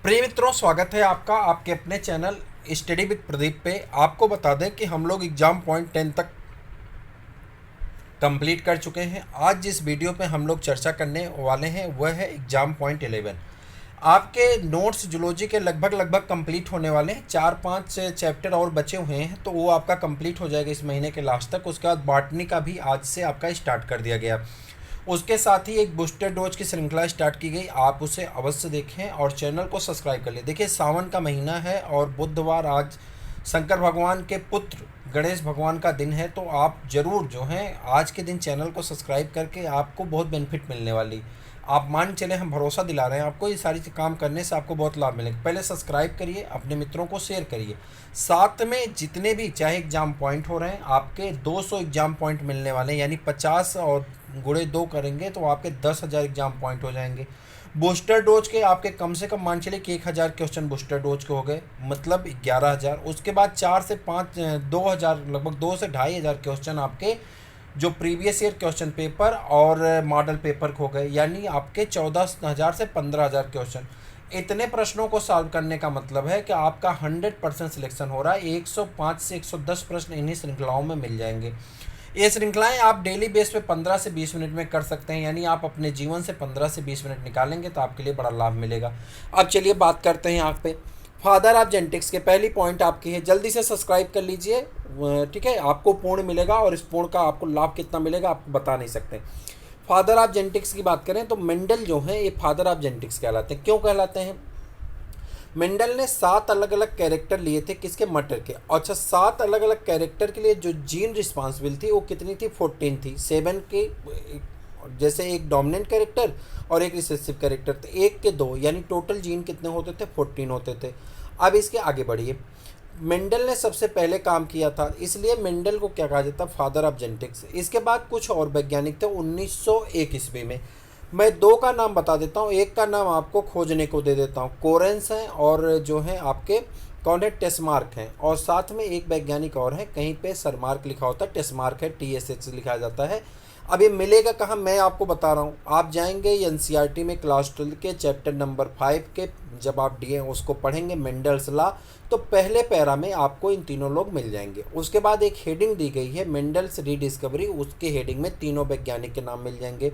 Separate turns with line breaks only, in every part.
प्रिय मित्रों, स्वागत है आपका आपके अपने चैनल स्टडी विद प्रदीप पे। आपको बता दें कि हम लोग एग्ज़ाम पॉइंट 10 तक कंप्लीट कर चुके हैं। आज जिस वीडियो पे हम लोग चर्चा करने वाले हैं वह है एग्ज़ाम पॉइंट 11। आपके नोट्स जूलॉजी के लगभग लगभग कंप्लीट होने वाले हैं। 4-5 चैप्टर और बचे हुए हैं, तो वो आपका कंप्लीट हो जाएगा इस महीने के लास्ट तक। उसके बाद बॉटनी का भी आज से आपका स्टार्ट कर दिया गया। उसके साथ ही एक बूस्टर डोज की श्रृंखला स्टार्ट की गई, आप उसे अवश्य देखें और चैनल को सब्सक्राइब कर लें। देखिए, सावन का महीना है और बुधवार आज शंकर भगवान के पुत्र गणेश भगवान का दिन है, तो आप ज़रूर जो हैं आज के दिन चैनल को सब्सक्राइब करके आपको बहुत बेनिफिट मिलने वाली। आप मान चले, हम भरोसा दिला रहे हैं आपको, ये सारी काम करने से आपको बहुत लाभ मिलेगा। पहले सब्सक्राइब करिए, अपने मित्रों को शेयर करिए। साथ में जितने भी चाहे एग्ज़ाम पॉइंट हो रहे हैं, आपके 200 एग्ज़ाम पॉइंट मिलने वाले हैं, यानी 50 और गुणे 2 करेंगे तो आपके 10,000 एग्ज़ाम पॉइंट हो जाएंगे। बूस्टर डोज के आपके कम से कम मान चलिए कि 1,000 क्वेश्चन बूस्टर डोज के हो गए, मतलब 11,000। उसके बाद 4 से 5 2,000, लगभग 2 से 2,500 क्वेश्चन आपके जो प्रीवियस ईयर क्वेश्चन पेपर और मॉडल पेपर हो गए, यानी आपके 14,000 से 15,000 क्वेश्चन। इतने प्रश्नों को सॉल्व करने का मतलब है कि आपका 100% सिलेक्शन हो रहा है। 105 से 110 प्रश्न इन्हीं श्रृंखलाओं में मिल जाएंगे। ये श्रृंखलाएं आप डेली बेस पे 15 से 20 मिनट में कर सकते हैं, यानी आप अपने जीवन से 15 से 20 मिनट निकालेंगे तो आपके लिए बड़ा लाभ मिलेगा। अब चलिए बात करते हैं यहाँ पे फादर ऑफ जेनेटिक्स के। पहली पॉइंट आपकी है, जल्दी से सब्सक्राइब कर लीजिए, ठीक है। आपको पूर्ण मिलेगा और इस पूर्ण का आपको लाभ कितना मिलेगा आपको बता नहीं सकते। फादर ऑफ जेनेटिक्स की बात करें तो मेंडल जो है ये फादर ऑफ जेनेटिक्स कहलाते हैं। क्यों कहलाते हैं? मेंडल ने 7 अलग अलग कैरेक्टर लिए थे, किसके? मटर के। अच्छा, 7 अलग अलग कैरेक्टर के लिए जो जीन रिस्पॉन्सिबल थी वो कितनी थी? 14 थी। 7 के, जैसे एक डोमिनेंट कैरेक्टर और एक रिसेसिव कैरेक्टर थे, एक के 2, यानी टोटल जीन कितने होते थे? 14 होते थे। अब इसके आगे बढ़िए, मेंडल ने सबसे पहले काम किया था, इसलिए मेंडल को क्या कहा जाता है? Father of genetics. इसके बाद कुछ और वैज्ञानिक थे 1901 ईस्वी में। मैं 2 का नाम बता देता हूँ, एक का नाम आपको खोजने को दे देता हूँ। कोरेंस हैं और जो है आपके कौन है? टेस्मार्क हैं। और साथ में एक वैज्ञानिक और है, कहीं पे सरमार्क लिखा होता है, टेस्मार्क है, TSH लिखा जाता है। अब ये मिलेगा कहाँ? मैं आपको बता रहा हूँ। आप जाएंगे NCERT में क्लास 12 के चैप्टर नंबर 5 के, जब आप डी उसको पढ़ेंगे मेंडल्स लॉ, तो पहले पैरा में आपको इन तीनों लोग मिल जाएंगे। उसके बाद एक हेडिंग दी गई है मेंडल्स रीडिस्कवरी, उसके हेडिंग में तीनों वैज्ञानिक के नाम मिल जाएंगे,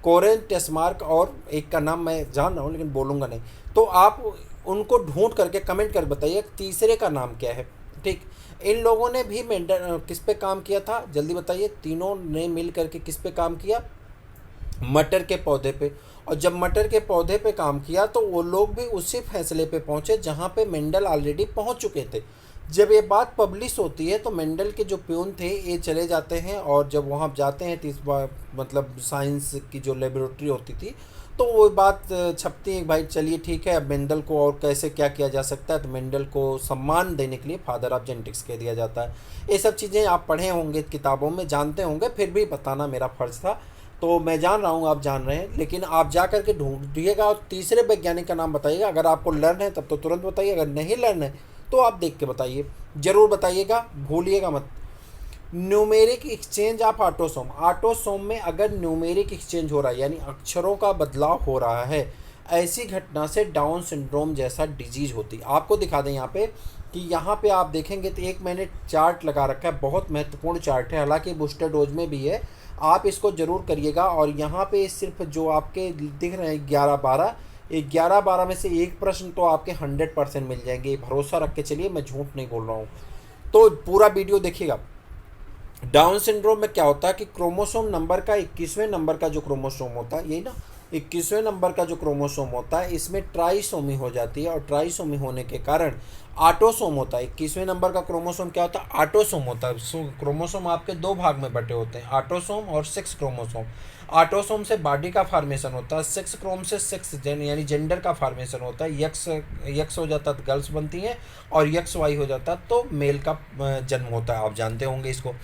कोरेन, टेस्मार्क, और एक का नाम मैं जान रहा हूँ लेकिन बोलूँगा नहीं। तो आप उनको ढूंढ करके कमेंट कर बताइए तीसरे का नाम क्या है। ठीक, इन लोगों ने भी मेंडल किस पे काम किया था? जल्दी बताइए। तीनों ने मिल करके किस पे काम किया? मटर के पौधे पे। और जब मटर के पौधे पे काम किया तो वो लोग भी उसी फैसले पे पहुंचे जहां पे मेंडल ऑलरेडी पहुंच चुके थे। जब ये बात पब्लिश होती है तो मेंडल के जो प्यून थे ये चले जाते हैं, और जब वहाँ जाते हैं तो इस बार मतलब साइंस की जो लेबोरेटरी होती थी, तो वो बात छपती है, भाई चलिए ठीक है, अब मेंडल को और कैसे क्या किया जा सकता है। तो मेंडल को सम्मान देने के लिए फादर ऑफ जेनेटिक्स कह दिया जाता है। ये सब चीज़ें आप पढ़े होंगे किताबों में, जानते होंगे, फिर भी बताना मेरा फ़र्ज़ था। तो मैं जान रहा हूँ आप जान रहे हैं, लेकिन आप जा करके ढूंढिएगा और तीसरे वैज्ञानिक का नाम बताइएगा। अगर आपको लर्न है तब तो तुरंत बताइए, अगर नहीं लर्न है तो आप देख के बताइए, ज़रूर बताइएगा, भूलिएगा मत। Numeric exchange of autosome. Autosome में अगर न्यूमेरिक एक्सचेंज हो रहा है, यानी अक्षरों का बदलाव हो रहा है, ऐसी घटना से डाउन सिंड्रोम जैसा डिजीज होती है। आपको दिखा दें यहाँ पे कि यहाँ पे आप देखेंगे तो एक मैंने चार्ट लगा रखा है, बहुत महत्वपूर्ण चार्ट है, हालांकि बूस्टर डोज में भी है, आप इसको ज़रूर करिएगा। और यहाँ पे सिर्फ जो आपके दिख रहे हैं 11-12, 11-12 में से एक प्रश्न तो आपके 100% मिल जाएंगे, भरोसा रख के चलिए, मैं झूठ नहीं बोल रहा हूँ। तो पूरा वीडियो देखिएगा। डाउन सिंड्रोम में क्या होता है कि क्रोमोसोम नंबर का 21वें नंबर का जो क्रोमोसोम होता है, यही ना, 21वें नंबर का जो क्रोमोसोम होता है, इसमें ट्राइसोमी हो जाती है, और ट्राइसोमी होने के कारण ऑटोसोम होता है। 21वें नंबर का क्रोमोसोम क्या होता है? ऑटोसोम होता है। क्रोमोसोम आपके 2 भाग में बटे होते हैं, ऑटोसोम और सेक्स क्रोमोसोम। ऑटोसोम से बॉडी का फार्मेशन होता है, सेक्स क्रोम से सेक्स यानी जेंडर का फार्मेशन होता है। यक्स यक्स हो जाता है तो गर्ल्स बनती हैं, और यक्स वाई हो जाता है तो मेल का जन्म होता है, आप जानते होंगे इसको।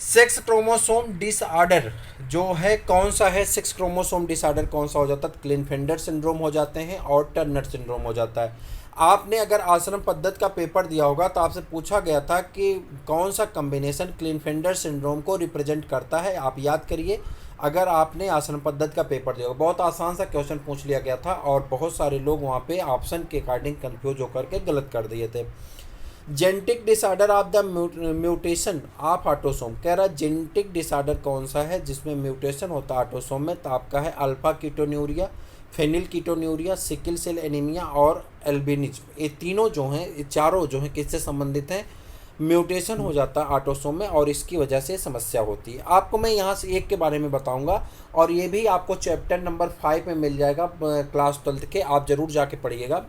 सेक्स क्रोमोसोम डिसऑर्डर जो है कौन सा है? सेक्स क्रोमोसोम डिसऑर्डर कौन सा हो जाता है? क्लिनफेल्टर सिंड्रोम हो जाते हैं और टर्नर सिंड्रोम हो जाता है। आपने अगर आश्रम पद्धति का पेपर दिया होगा तो आपसे पूछा गया था कि कौन सा कॉम्बिनेशन क्लिनफेल्टर सिंड्रोम को रिप्रेजेंट करता है, आप याद करिए। अगर आपने आसन पद्धति का पेपर दिया, बहुत आसान सा क्वेश्चन पूछ लिया गया था और बहुत सारे लोग वहाँ पे ऑप्शन के अकॉर्डिंग कंफ्यूज होकर के गलत कर दिए थे। Genetic disorder of the mutation of autosome, कह रहा है जेनेटिक डिसऑर्डर कौन सा है जिसमें म्यूटेशन होता है ऑटोसोम में, तो आपका है alpha ketonuria, phenyl ketonuria, sickle cell anaemia और एल्बिनिज्म। ये तीनों जो हैं, ये चारों जो हैं किससे संबंधित हैं, म्यूटेशन हो जाता है ऑटोसोम में और इसकी वजह से समस्या होती है। आपको मैं यहाँ से एक के बारे में बताऊंगा और ये भी आपको चैप्टर नंबर 5 में मिल जाएगा क्लास 12 के, आप ज़रूर जाके पढ़िएगा।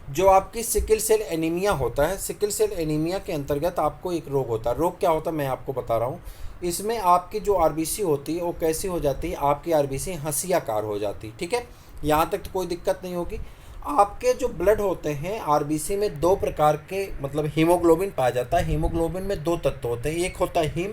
जो आपकी सिकल सेल एनीमिया होता है, सिकल सेल एनीमिया के अंतर्गत आपको एक रोग होता है। रोग क्या होता है मैं आपको बता रहा हूँ। इसमें आपकी जो आरबीसी होती है वो कैसी हो जाती है, आपकी आरबीसी हंसियाकार हो जाती है। ठीक है, यहाँ तक तो कोई दिक्कत नहीं होगी। आपके जो ब्लड होते हैं आरबीसी में दो प्रकार के, मतलब हीमोग्लोबिन पाया जाता है। हीमोग्लोबिन में दो तत्व होते हैं, एक होता है हीम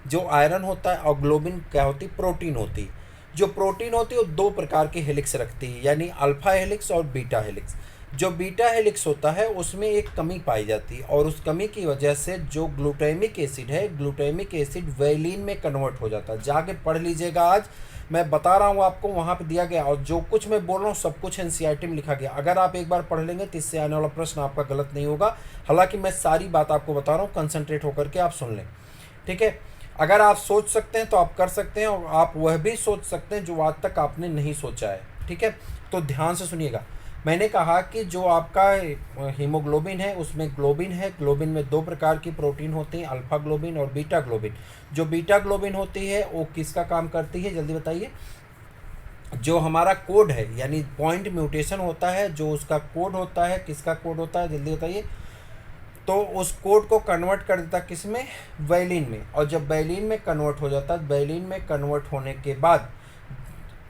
जो आयरन होता है और ग्लोबिन क्या होती है, प्रोटीन होती है। जो प्रोटीन होती है वो दो प्रकार के हेलिक्स रखती है, यानी अल्फा हेलिक्स और बीटा हेलिक्स। जो बीटा हेलिक्स होता है उसमें एक कमी पाई जाती है और उस कमी की वजह से जो ग्लूटामिक एसिड है, ग्लूटामिक एसिड वेलिन में कन्वर्ट हो जाता है। जाके पढ़ लीजिएगा, आज मैं बता रहा हूँ आपको, वहाँ पे दिया गया और जो कुछ मैं बोल रहा हूँ सब कुछ एनसीईआरटी में लिखा गया। अगर आप एक बार पढ़ लेंगे तो इससे आने वाला प्रश्न आपका गलत नहीं होगा। हालांकि मैं सारी बात आपको बता रहा हूँ, कंसंट्रेट होकर के आप सुन लें। ठीक है, अगर आप सोच सकते हैं तो आप कर सकते हैं और आप वह भी सोच सकते हैं जो आज तक आपने नहीं सोचा है। ठीक है, तो ध्यान से सुनिएगा। मैंने कहा कि जो आपका हीमोग्लोबिन है उसमें ग्लोबिन है। ग्लोबिन में दो प्रकार की प्रोटीन होती हैं, अल्फा ग्लोबिन और बीटा ग्लोबिन। जो बीटा ग्लोबिन होती है वो किसका काम करती है, जल्दी बताइए। जो हमारा कोड है, यानी पॉइंट म्यूटेशन होता है, जो उसका कोड होता है, किसका कोड होता है जल्दी बताइए। तो उस कोड को कन्वर्ट कर देता किस में, वैलिन में। और जब वैलिन में कन्वर्ट हो जाता है, वैलिन में कन्वर्ट होने के बाद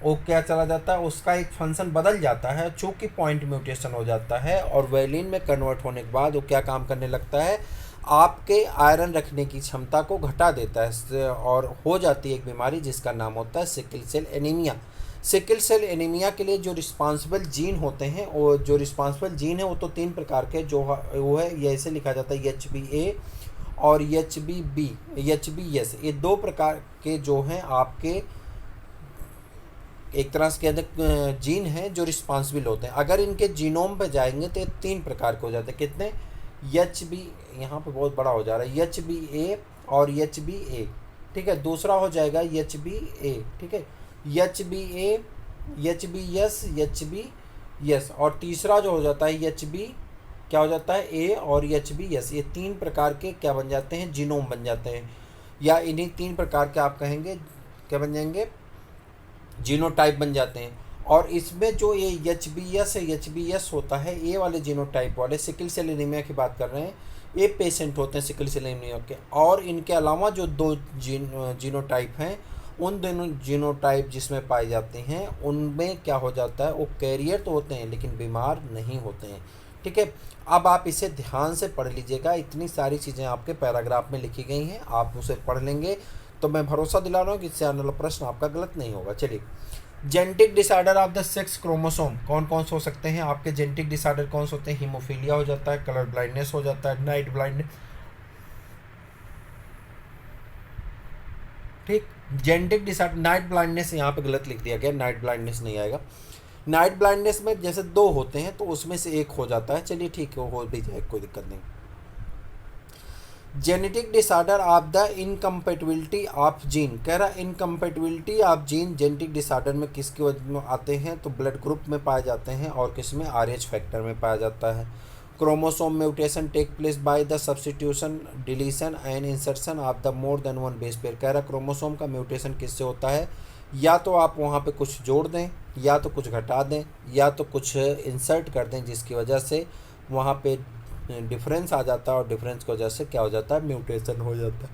वो क्या चला जाता है, उसका एक फंक्शन बदल जाता है, चूँकि पॉइंट म्यूटेशन हो जाता है। और वैलिन में कन्वर्ट होने के बाद वो क्या काम करने लगता है, आपके आयरन रखने की क्षमता को घटा देता है और हो जाती है एक बीमारी जिसका नाम होता है sickle cell anaemia. Sickle cell anaemia के लिए जो रिस्पांसिबल जीन होते हैं, वो जो रिस्पांसिबल जीन है वो तो तीन प्रकार के जो वो है, ये ऐसे लिखा जाता है HbA और HbB, HbS। ये दो प्रकार के जो हैं आपके एक तरह से कहते जीन हैं जो रिस्पांसिबल होते हैं। अगर इनके जीनोम पे जाएंगे तो ये तीन प्रकार के हो जाते हैं। कितने, HB, यहाँ पे बहुत बड़ा हो जा रहा है, HbA और HbA। ठीक है, दूसरा हो जाएगा HbA। ठीक है, HbA, HbS, HbS और तीसरा जो हो जाता है Hb क्या हो जाता है, A और HbS। ये तीन प्रकार के क्या बन जाते हैं, जीनोम बन जाते हैं, या इन्हीं तीन प्रकार के आप कहेंगे क्या बन जाएंगे, जीनोटाइप बन जाते हैं। और इसमें जो ये HbS है, HbS होता है, ये वाले जीनोटाइप वाले सिकल सेल एनीमिया की बात कर रहे हैं, ये पेशेंट होते हैं सिकल सेल एनीमिया के। और इनके अलावा जो दो जीनोटाइप हैं, उन दोनों जीनोटाइप जिसमें पाए जाते हैं उनमें क्या हो जाता है, वो कैरियर तो होते हैं लेकिन बीमार नहीं होते हैं। ठीक है, अब आप इसे ध्यान से पढ़ लीजिएगा, इतनी सारी चीज़ें आपके पैराग्राफ में लिखी गई हैं, आप उसे पढ़ लेंगे तो मैं भरोसा दिला रहा हूँ कि इससे आने वाला प्रश्न आपका गलत नहीं होगा। चलिए, genetic disorder of the sex chromosome कौन कौन से हो सकते हैं आपके, जेनेटिक डिसऑर्डर कौन से होते हैं, हीमोफीलिया हो जाता है, कलर ब्लाइंडनेस हो जाता है, नाइट ब्लाइंडनेस। ठीक, जेनेटिक डिसऑर्डर, नाइट ब्लाइंडनेस यहाँ पे गलत लिख दिया गया, नाइट ब्लाइंडनेस नहीं आएगा। नाइट ब्लाइंडनेस में जैसे दो होते हैं तो उसमें से एक हो जाता है, चलिए ठीक है, हो भी जाए, कोई दिक्कत नहीं। Genetic disorder of the incompatibility of gene, कह रहा है incompatibility of gene genetic disorder में किसके वजह में आते हैं, तो ब्लड ग्रुप में पाए जाते हैं और किस में, RH फैक्टर में पाया जाता है। Chromosome mutation take place by the substitution, deletion and insertion of the more than one base pair. कह रहा क्रोमोसोम का म्यूटेशन किससे होता है, या तो आप वहाँ पे कुछ जोड़ दें, या तो कुछ घटा दें, या तो कुछ इंसर्ट कर दें, जिसकी वजह से वहाँ पे डिफरेंस आ जाता है और डिफरेंस की वजह से क्या हो जाता है, म्यूटेशन हो जाता है।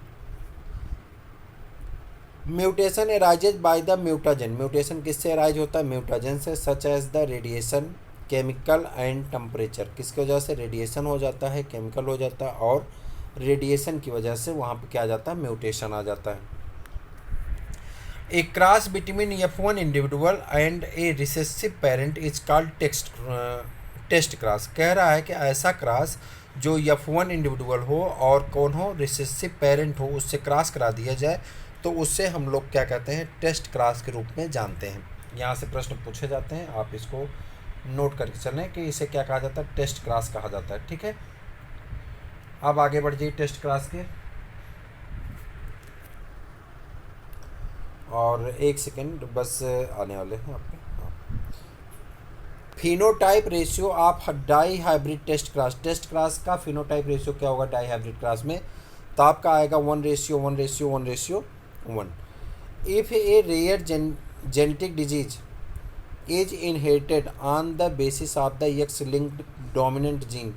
Mutation arises by the mutagen, mutation किससे एराइज होता है, म्यूटाजन से, such as the radiation, chemical and temperature. किसकी वजह से, रेडिएशन हो जाता है, केमिकल हो जाता है, और रेडिएशन की वजह से वहाँ पे क्या आ जाता है, म्यूटेशन आ जाता है। A cross between F1 individual and a recessive parent is called test cross. कह रहा है कि ऐसा क्रॉस जो F1 इंडिविजुअल हो और कौन हो, रिसेसिव पेरेंट हो, उससे क्रॉस करा दिया जाए तो उससे हम लोग क्या कहते हैं, टेस्ट क्रॉस के रूप में जानते हैं। यहाँ से प्रश्न पूछे जाते हैं, आप इसको नोट करके चलें कि इसे क्या कहा जाता है, टेस्ट क्रॉस कहा जाता है। ठीक है, अब आगे बढ़ जाइए टेस्ट क्रॉस के। और एक सेकेंड बस आने वाले हैं आपके। Phenotype ratio of dihybrid test cross का फिनोटाइप रेशियो क्या होगा डाई हाइब्रिड क्रॉस में, तो आपका आएगा 1:1:1:1। If a rare genetic disease is inherited on the basis of the X-linked dominant gene,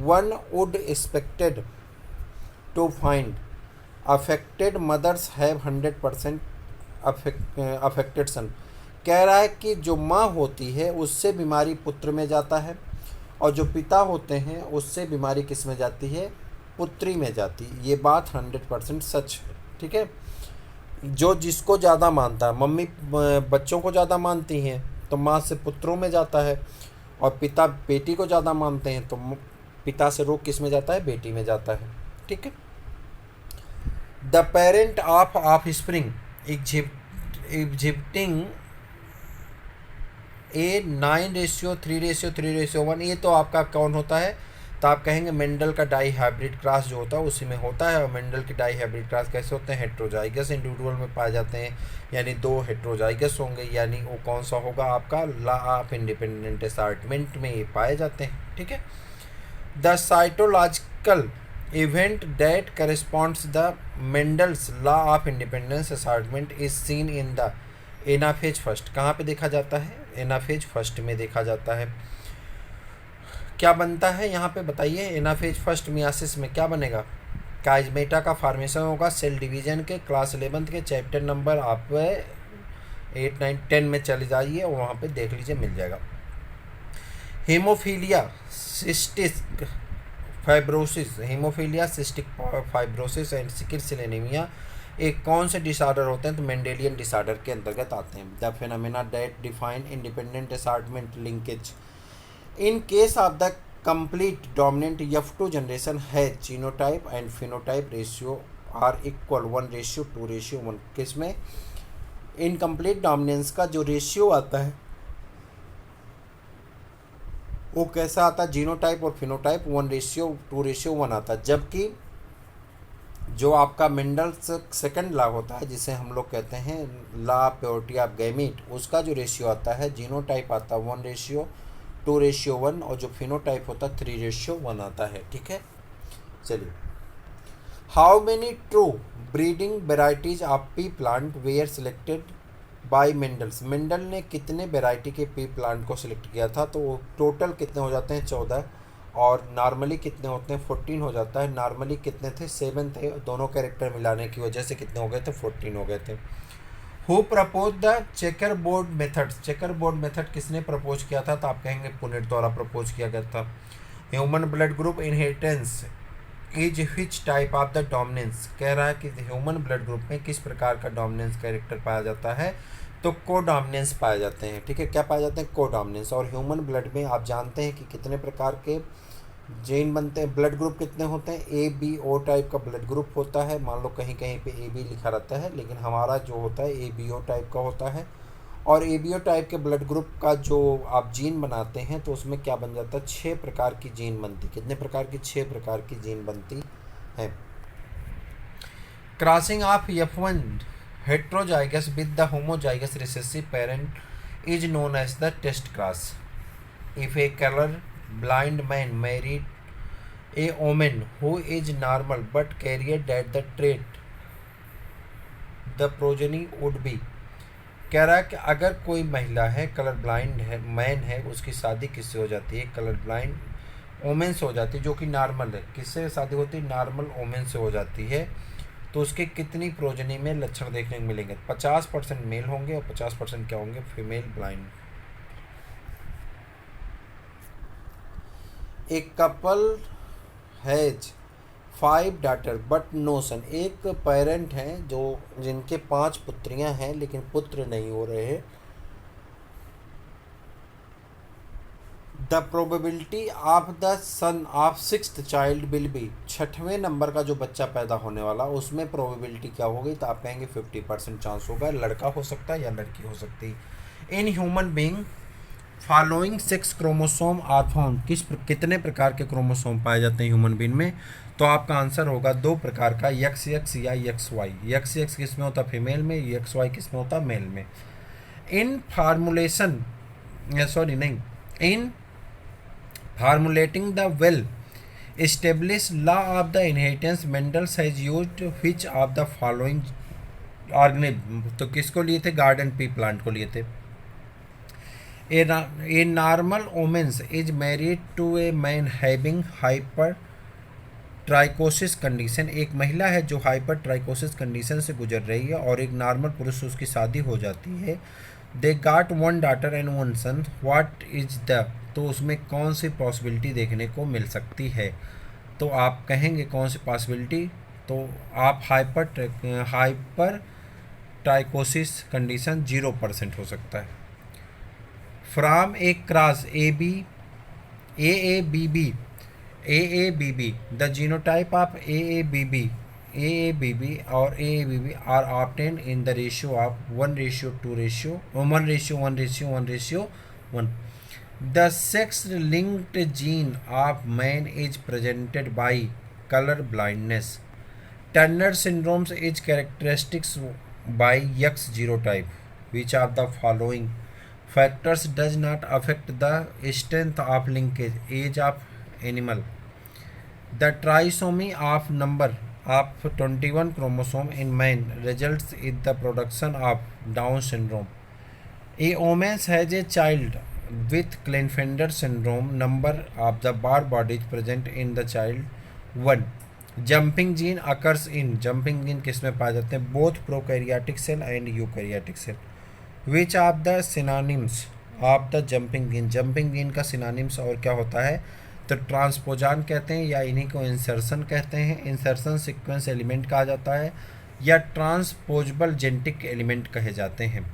one would expected to find affected mothers have 100% affected son। कह रहा है कि जो माँ होती है उससे बीमारी पुत्र में जाता है, और जो पिता होते हैं उससे बीमारी किस में जाती है, पुत्री में जाती है। ये बात 100% सच है। ठीक है, जो जिसको ज़्यादा मानता है, मम्मी बच्चों को ज़्यादा मानती हैं तो माँ से पुत्रों में जाता है, और पिता बेटी को ज़्यादा मानते हैं तो पिता से रोग किस में जाता है, बेटी में जाता है। ठीक है, the parent offspring exhibiting a 9:3:3:1, ये तो आपका कौन होता है, तो आप कहेंगे मेंडल का डाई हाइब्रिड क्रॉस जो होता है उसी में होता है। और मेंडल के डाई हाइब्रिड क्रॉस कैसे होते हैं, हेट्रोजाइगस इंडिविजुअल में पाए जाते हैं, यानी 2 हेट्रोजाइगस होंगे, यानी वो कौन सा होगा आपका, लॉ ऑफ इंडिपेंडेंट असार्टमेंट में ये पाए जाते हैं। ठीक है, the cytological event that corresponds the Mendel's law of independence assortment is seen in the anaphase first. कहाँ पे देखा जाता है, एनाफेज फर्स्ट में देखा जाता है। क्या बनता है यहाँ पे बताइए, एनाफेज फर्स्ट मियासिस में क्या बनेगा, काइजमेटा का फॉर्मेशन होगा सेल डिवीजन के। क्लास 11 के चैप्टर नंबर आप 8, 9, 10 में चले जाइए और वहाँ पे देख लीजिए, मिल जाएगा। Haemophilia cystic fibrosis, haemophilia cystic fibrosis and sickle cell anaemia एक कौन से डिसऑर्डर होते हैं, तो मेंडेलियन डिसऑर्डर के अंतर्गत आते हैं। The phenomena that define independent assortment linkage in case of the complete dominant F2 generation है genotype and phenotype ratio are equal 1:2:1। किसमें, इनकम्प्लीट डोमिनेंस का जो रेशियो आता है वो कैसा आता है, जीनोटाइप और फिनोटाइप 1:2:1 आता है। जबकि जो आपका मेंडल्स सेकंड लॉ होता है जिसे हम लोग कहते हैं law of purity of gamete, उसका जो रेशियो आता है, जीनोटाइप आता है 1:2:1 और जो फिनोटाइप होता है 3:1 आता है। ठीक है, चलिए। How many true breeding varieties of pea plant were selected by Mendels, Mendel ने कितने वेराइटी के पी प्लांट को सिलेक्ट किया था, तो वो टोटल कितने हो जाते हैं 14, और नॉर्मली कितने होते हैं 14 हो जाता है। नॉर्मली कितने थे 7 थे, दोनों कैरेक्टर मिलाने की वजह से कितने हो गए थे 14 हो गए थे। Who propose the checker board method, checker board method किसने प्रपोज किया था, तो आप कहेंगे पुनेट द्वारा प्रपोज किया गया था। Human blood group inheritance is which type of the dominance, कह रहा है कि ह्यूमन ब्लड ग्रुप में किस प्रकार का डोमिनेंस कैरेक्टर पाया जाता है, तो को डोमिनेंस पाए जाते हैं। ठीक है, क्या पाए जाते हैं, को डोमिनेंस। और ह्यूमन ब्लड में आप जानते हैं कि कितने प्रकार के जीन बनते हैं, ब्लड ग्रुप कितने होते हैं, ABO टाइप का ब्लड ग्रुप होता है। मान लो कहीं कहीं पे AB लिखा रहता है, लेकिन हमारा जो होता है ABO टाइप का होता है। और ABO टाइप के ब्लड ग्रुप का जो आप जीन बनाते हैं तो उसमें क्या बन जाता है, 6 प्रकार की जीन बनती। कितने प्रकार की, 6 प्रकार की जीन बनती है। Crossing of F1 heterozygous with the homozygous recessive parent is known as the test cross. If a colour blind man married a woman who is normal but carried that the trait, the progeny would be, कह रहा है कि अगर कोई महिला है, colour blind है, man है, उसकी शादी किससे हो जाती है, कलर ब्लाइंड वोमेन से हो जाती है, जो कि नॉर्मल है। किससे शादी होती है, नॉर्मल वोमेन से हो जाती है। तो उसके कितनी प्रोजनी में लक्षण देखने को मिलेंगे, 50% मेल होंगे और 50% क्या होंगे, फीमेल ब्लाइंड। एक couple has 5 daughter but no son, एक पेरेंट हैं जो जिनके 5 पुत्रियां हैं लेकिन पुत्र नहीं हो रहे हैं। The probability of the son of sixth child will be, छठवें नंबर का जो बच्चा पैदा होने वाला उसमें प्रोबेबिलिटी क्या होगी, तो आप कहेंगे 50% चांस होगा, लड़का हो सकता है या लड़की हो सकती है। In human being following 6 chromosome are found, कितने प्रकार के क्रोमोसोम पाए जाते हैं ह्यूमन बीइंग में, तो आपका आंसर होगा 2 प्रकार का, XX या XY। XX किस में होता है, फीमेल में, XY किस में होता है, मेल में। इन फार्मूलेशन सॉरी नहीं इन formulating the well established law of the inheritance, Mendel has used which of the following organism, तो किसको लिए थे, गार्डन पी प्लांट को लिए थे। A normal woman is married to a man having hyper trichosis condition, एक महिला है जो हाइपर ट्राइकोसिस कंडीशन से गुजर रही है और एक नॉर्मल पुरुष से उसकी शादी हो जाती है। They got 1 daughter and 1 son, what is the, तो उसमें कौन सी पॉसिबिलिटी देखने को मिल सकती है, तो आप कहेंगे कौन सी पॉसिबिलिटी, तो आप हाइपर ट्राइकोसिस कंडीशन 0% हो सकता है। From A cross AABB, the genotype of AABB or AABB are obtained in the ratio of 1:1:1:1:1. The sex-linked gene of man is presented by color blindness. Turner syndrome is characteristic by X genotype. Which of the following factors does not affect the strength of linkage, age of animal? The trisomy of number of 21 chromosome in man results in the production of Down syndrome. A woman has a child with Klinefelter syndrome. Number of the Barr bodies present in the child 1. Jumping gene occurs in, jumping gene किस में पाए जाते हैं, both prokaryotic cell and eukaryotic cell. Which of the synonyms of the jumping gene का synonyms और क्या होता है, तो ट्रांसपोजान कहते हैं या इन्हीं को इंसर्शन कहते हैं, इंसर्शन सीक्वेंस एलिमेंट कहा जाता है या ट्रांसपोजेबल जेनेटिक एलिमेंट कहे जाते हैं।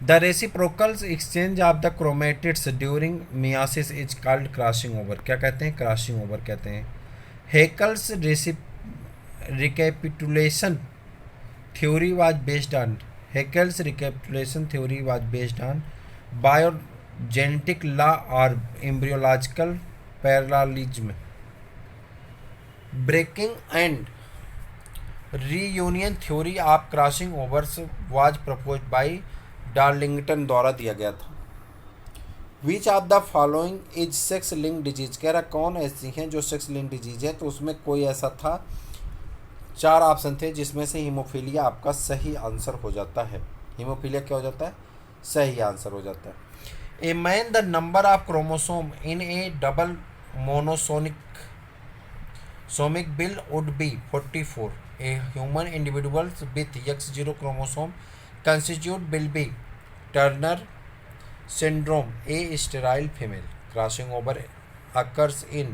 The reciprocal exchange of the chromatids during meiosis is called crossing over, क्या कहते हैं, क्रॉसिंग ओवर कहते हैं। Haeckel's recapitulation theory was based on, Haeckel's recapitulation theory was based on biogenetic law और embryological parallelism. Breaking and reunion theory of crossing overs was proposed by Darlington द्वारा दिया गया था। Which of the following is sex link disease, कह रहा कौन ऐसी हैं जो सेक्स लिंक डिजीज है, तो उसमें कोई ऐसा था, 4 ऑप्शन थे जिसमें से हीमोफीलिया आपका सही आंसर हो जाता है। हीमोफीलिया क्या हो जाता है, सही आंसर हो जाता है। A man the number of chromosome in A double monosomic bill would be 44। A human individuals with X0 chromosome constitute will be Turner syndrome, a sterile female. Crossing over occurs in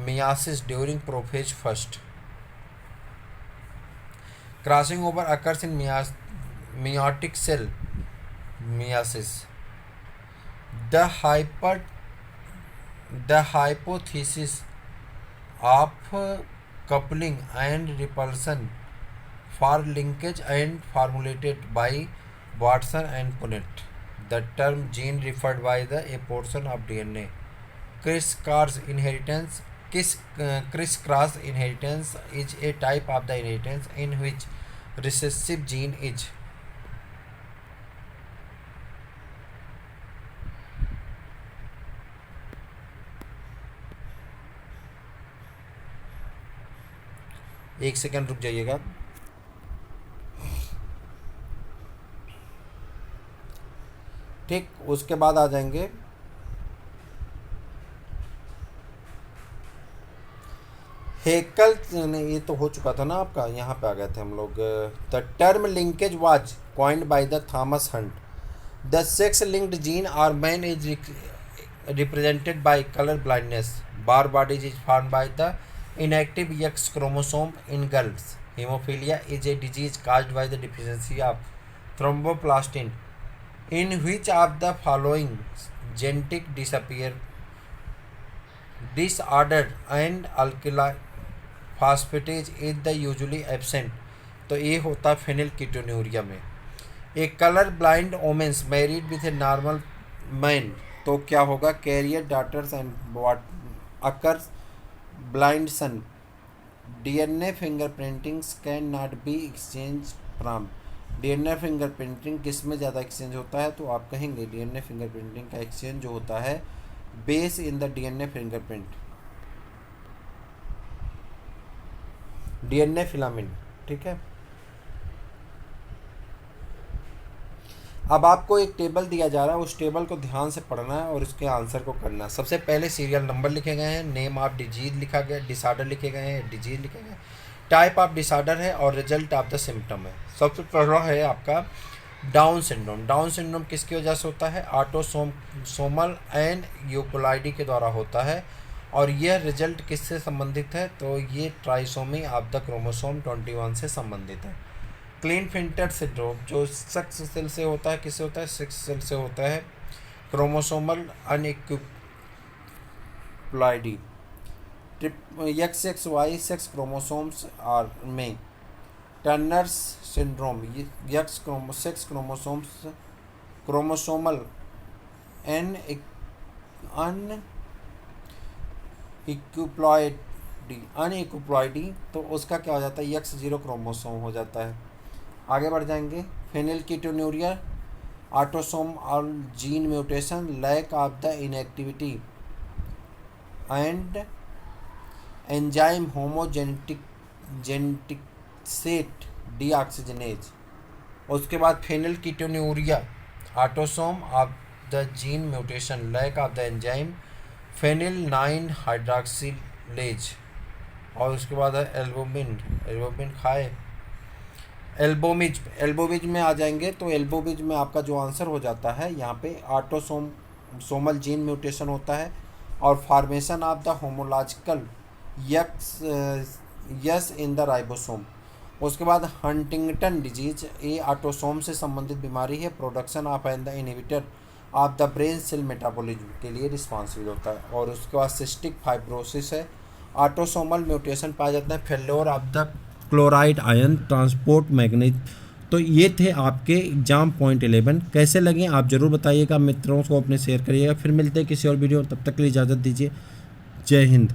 meiosis during prophase first. Crossing over occurs in meiotic cell meiosis. The hypothesis of coupling and repulsion for linkage and formulated by Watson and Punnett. The term gene referred by a portion of DNA. Criss-cross inheritance is a type of the inheritance in which recessive gene is एक second रुक जाइएगा। ठीक, उसके बाद आ जाएंगे Haeckel, ये तो हो चुका था ना आपका, यहाँ पे आ गए थे हम लोग। The term linkage was coined by the Thomas Hunt. The sex linked gene और man is represented by colour blindness. Barr bodies is form by the inactive X chromosome in girls. Haemophilia is a disease caused by the deficiency of thromboplastin. In which of the following genetic disappear disorder and alkali phosphatase is the usually absent, तो ये होता है phenylketonuria में। A colour blind women's married with a normal man, तो क्या होगा, carrier daughters and occurs blind son, DNA fingerprintings can not be exchange from. DNA fingerprinting किस में ज़्यादा एक्सचेंज होता है, तो आप कहेंगे डीएनए फिंगरप्रिंटिंग का एक्सचेंज जो होता है base in the DNA fingerprint, DNA filament, ठीक है। अब आपको एक टेबल दिया जा रहा है, उस टेबल को ध्यान से पढ़ना है और उसके आंसर को करना है। सबसे पहले सीरियल नंबर लिखे गए हैं, नेम ऑफ डिजीज लिखा गया, डिसऑर्डर लिखे गए हैं, डिजीज लिखे गए, टाइप ऑफ डिसऑर्डर है और रिजल्ट ऑफ द सिम्टम है। सबसे पहला है आपका डाउन सिंड्रोम। डाउन सिंड्रोम किसकी वजह से होता है, ऑटोसोमल एंड यूक्लाइडी के द्वारा होता है और यह रिजल्ट किससे संबंधित है, तो ये ट्राइसोमी ऑफ द क्रोमोसोम 21 से संबंधित है। क्लीनफिल्टर सिंड्रोम जो सेक्स सेल से होता है, किससे होता है, सेक्स सेल से होता है, chromosomal aneuploidy, XXY sex chromosomes are में। Turner's syndrome sex chromosomes chromosomal aneuploidy, तो उसका क्या हो जाता है, X0 क्रोमोसोम हो जाता है। आगे बढ़ जाएंगे, phenylketonuria autosomal gene mutation, lack of the inactivity and enzyme जेनेटिक्सेट डीऑक्सीजनेज। उसके बाद phenylketonuria autosome of the gene mutation, lack of the enzyme phenyl 9 hydroxylase, और उसके बाद है एल्बुमिन खाए एल्बोमिज में आ जाएंगे। तो एल्बोमिज में आपका जो आंसर हो जाता है यहाँ पे ऑटोसोमल जीन म्यूटेशन होता है और formation of the homological yes in the ribosome. उसके बाद हंटिंगटन डिजीज, ये ऑटोसोम से संबंधित बीमारी है, production of and the inhibitor of the brain cell metabolism के लिए रिस्पॉन्सिबल होता है। और उसके बाद सिस्टिक फाइब्रोसिस है, ऑटोसोमल म्यूटेशन पाया जाता है, failure of the chloride ion transport manganese. तो ये थे आपके एग्जाम पॉइंट 11। कैसे लगे आप ज़रूर बताइएगा, मित्रों को अपने शेयर करिएगा। फिर मिलते हैं किसी और वीडियो, तब तक के लिए इजाज़त दीजिए। जय हिंद।